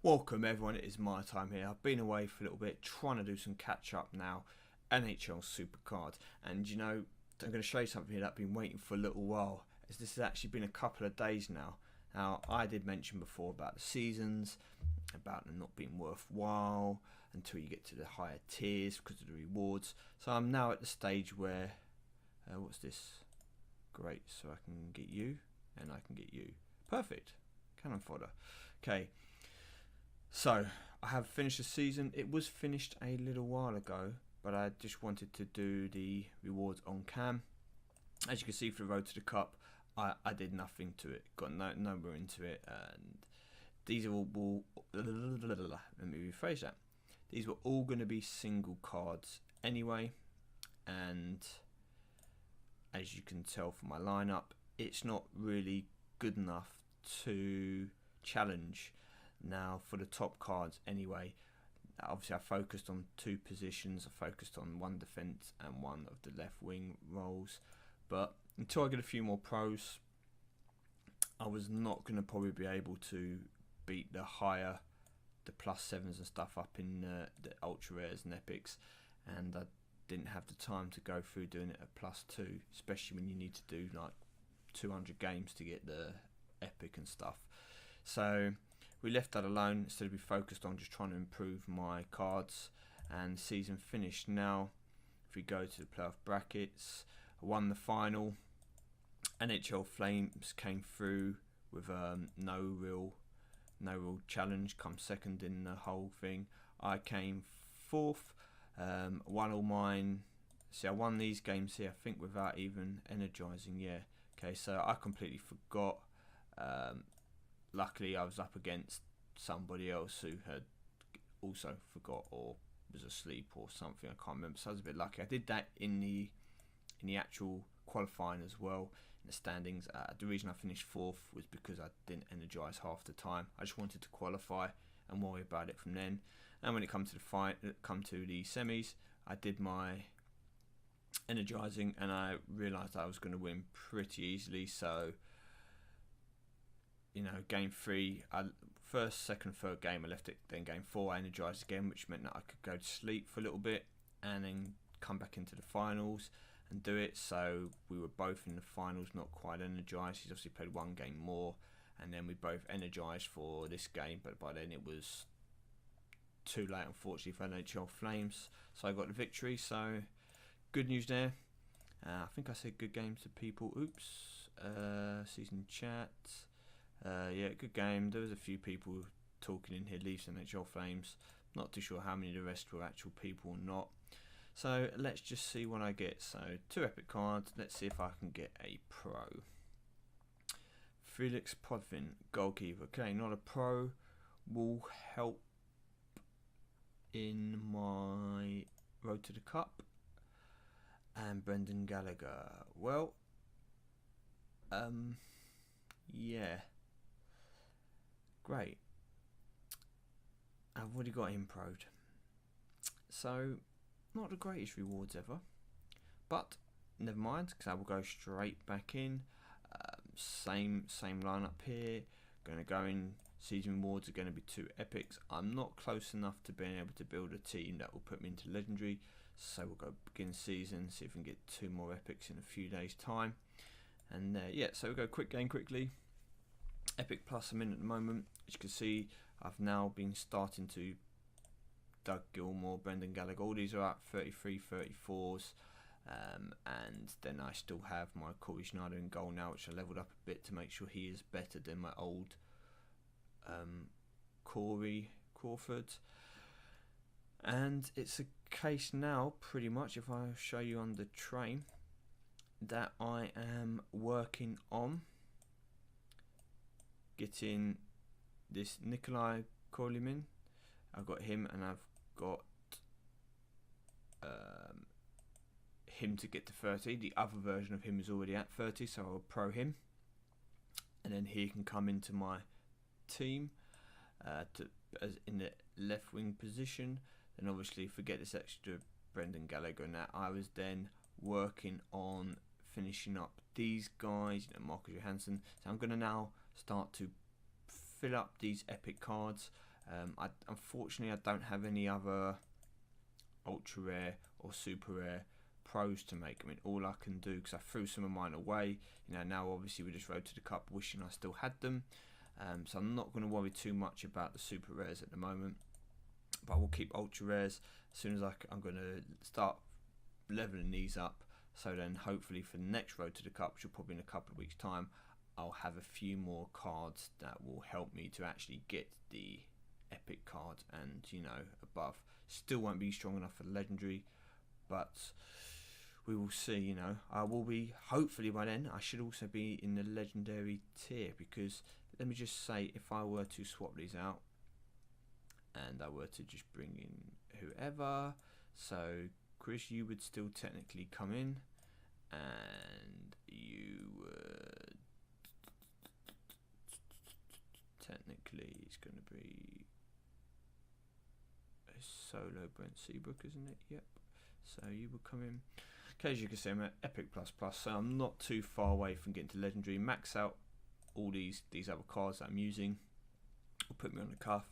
Welcome everyone, it is MyTyme here. I've been away for a little bit trying to do some catch up now. NHL Supercard, and you know, I'm going to show you something here that I've been waiting for a little while, as this has actually been a couple of days now. Now, I did mention before about the seasons, about them not being worthwhile until you get to the higher tiers because of the rewards. So I'm now at the stage where, what's this? Great, so I can get you, and I can get you. Perfect, cannon fodder. Okay. So, I have finished the season. It was finished a little while ago, but I just wanted to do the rewards on cam. As you can see for the road to the cup, I did nothing to it, got nowhere into it, and these are all, let me rephrase that. These were all going to be single cards anyway, and as you can tell from my lineup, it's not really good enough to challenge. Now for the top cards anyway, obviously I focused on two positions. I focused on one defense and one of the left wing roles, but until I get a few more pros, I was not going to probably be able to beat the +7s and stuff up in the ultra rares and epics, and I didn't have the time to go through doing it at +2, especially when you need to do like 200 games to get the epic and stuff. So we left that alone. Instead, we focused on just trying to improve my cards, and season finished. Now, if we go to the playoff brackets, I won the final. NHL Flames came through with no real challenge. Come second in the whole thing. I came fourth. Won all mine. See, I won these games here, I think, without even energizing. Yeah. Okay, so I completely forgot. Luckily, I was up against somebody else who had also forgot or was asleep or something. I can't remember. So I was a bit lucky. I did that in the actual qualifying as well, in the standings. The reason I finished fourth was because I didn't energize half the time. I just wanted to qualify and worry about it from then. And when it comes to the semis, I did my energizing, and I realised I was going to win pretty easily. So, you know, game 3, first, second, third game I left it. Then game 4 I energised again, which meant that I could go to sleep for a little bit and then come back into the finals and do it. So we were both in the finals, not quite energised. He's obviously played one game more, and then we both energised for this game, but by then it was too late, unfortunately, for NHL Flames. So I got the victory. So good news there. I think I said good game to people. Oops. Season chat. Yeah, good game. There was a few people talking in here, Leafs and NHL Flames. Not too sure how many of the rest were actual people or not. So let's just see what I get. So 2 epic cards. Let's see if I can get a pro. Felix Podvin, goalkeeper. Okay, not a pro. Will help in my road to the cup. And Brendan Gallagher. Well, yeah. Great. I've already got him pro'd. So, not the greatest rewards ever. But, never mind, because I will go straight back in. Same lineup here. Going to go in. Season rewards are going to be 2 epics. I'm not close enough to being able to build a team that will put me into legendary. So we'll go begin season, see if we can get 2 more epics in a few days' time. And yeah, so we'll go quick game quickly. Epic Plus I'm in at the moment. As you can see, I've now been starting to Doug Gilmore, Brendan Gallagher. All these are at 33, 34s. And then I still have my Corey Schneider in goal now, which I leveled up a bit to make sure he is better than my old Corey Crawford. And it's a case now, pretty much, if I show you on the train, that I am working on getting this Nikolai Kolimin. I've got him, and I've got him to get to 30. The other version of him is already at 30, so I'll pro him. And then he can come into my team as in the left wing position. Then obviously forget this extra Brendan Gallagher and that. I was then working on finishing up these guys, Marcus Johansson. So I'm going to now start to fill up these epic cards. Unfortunately, I don't have any other ultra rare or super rare pros to make. I mean, all I can do, because I threw some of mine away, now obviously we just rode to the cup wishing I still had them. So I'm not going to worry too much about the super rares at the moment, but we'll keep ultra rares. As soon as I'm going to start leveling these up, so then hopefully for the next road to the cup, which will probably in a couple of weeks time, I'll have a few more cards that will help me to actually get the epic card and above. Still won't be strong enough for the legendary, but we will see. I will be, hopefully by then I should also be in the legendary tier, because let me just say, if I were to swap these out and I were to just bring in whoever, so Chris, you would still technically come in, and you would technically, it's going to be a solo Brent Seabrook, isn't it? Yep. So you would come in. Okay, as you can see, I'm at Epic Plus Plus, so I'm not too far away from getting to Legendary. Max out all these other cards that I'm using. Will put me on the cuff.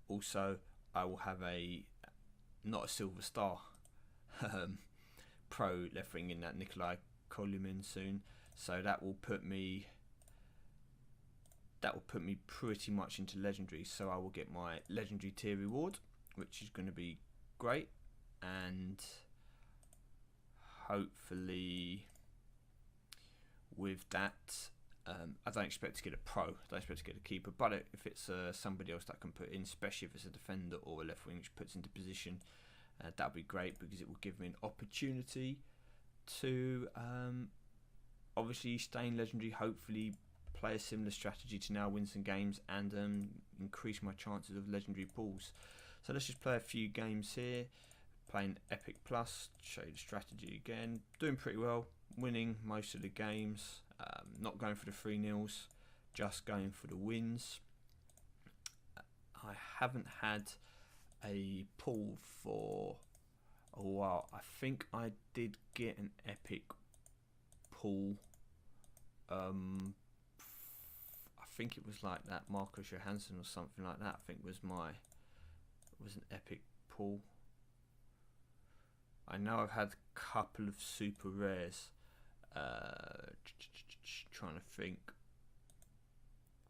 Also, I will have not a silver star pro left wing in that Nikolai Kolimin soon, so that will put me pretty much into legendary. So I will get my legendary tier reward, which is going to be great, and hopefully with that, I don't expect to get a pro, I don't expect to get a keeper, but if it's somebody else that can put in, especially if it's a defender or a left wing which puts into position, that'll be great, because it will give me an opportunity to obviously stay in legendary, hopefully play a similar strategy to now, win some games, and increase my chances of legendary pulls. So let's just play a few games here, playing Epic Plus, show you the strategy again, doing pretty well, winning most of the games, not going for the 3-0s, just going for the wins. I haven't had a pull for a while. I think I did get an epic pull. I think it was like that Marcus Johansson or something like that. I think was an epic pull. I know I've had a couple of super rares. Trying to think,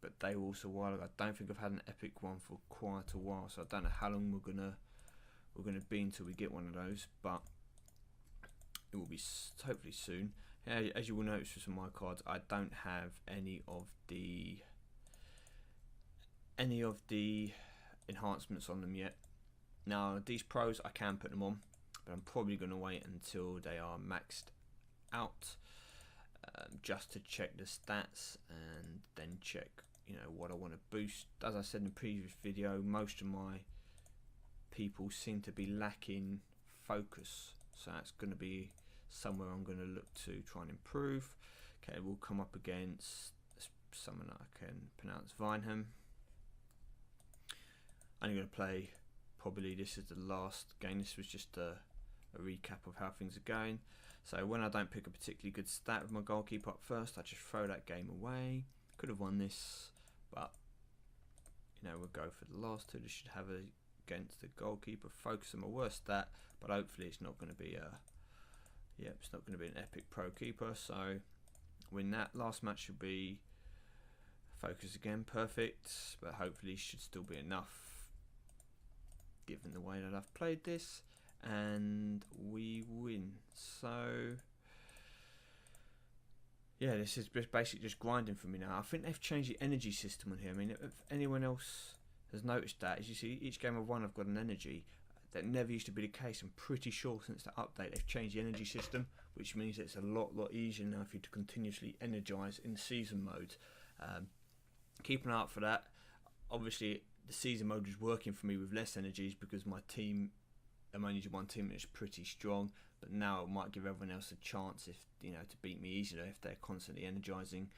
but they were also a while ago. I don't think I've had an epic one for quite a while, so I don't know how long we're gonna be until we get one of those, but it will be hopefully soon. As you will notice with some of my cards, I don't have any of the enhancements on them yet. Now these pros I can put them on, but I'm probably going to wait until they are maxed out, just to check the stats and then check what I want to boost. As I said in the previous video, most of my people seem to be lacking focus, so that's going to be somewhere I'm going to look to try and improve. Okay, we'll come up against someone that I can pronounce, Vineham. I'm going to play, probably this is the last game. This was just a recap of how things are going. So when I don't pick a particularly good stat with my goalkeeper up first, I just throw that game away. Could have won this, but we'll go for the last two. This should have against the goalkeeper. Focus on my worst stat, but hopefully it's not going to be it's not going to be an epic pro keeper. So win that. Last match should be focus again, perfect, but hopefully should still be enough given the way that I've played this, and we win. So yeah, this is basically just grinding for me now. I think they've changed the energy system on here. I mean, if anyone else has noticed that, as you see, each game I've won I've got an energy. That never used to be the case. I'm pretty sure since the update they've changed the energy system, which means it's a lot easier now for you to continuously energize in season mode. Keep an eye out for that. Obviously the season mode is working for me with less energies because my team, I'm only one team and it's pretty strong, but now it might give everyone else a chance if to beat me easier if they're constantly energizing.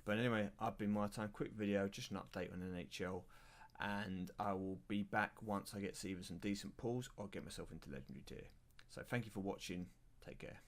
But anyway, I've been MyTyme, quick video, just an update on NHL, and I will be back once I get either some decent pulls or get myself into legendary tier. So thank you for watching, take care.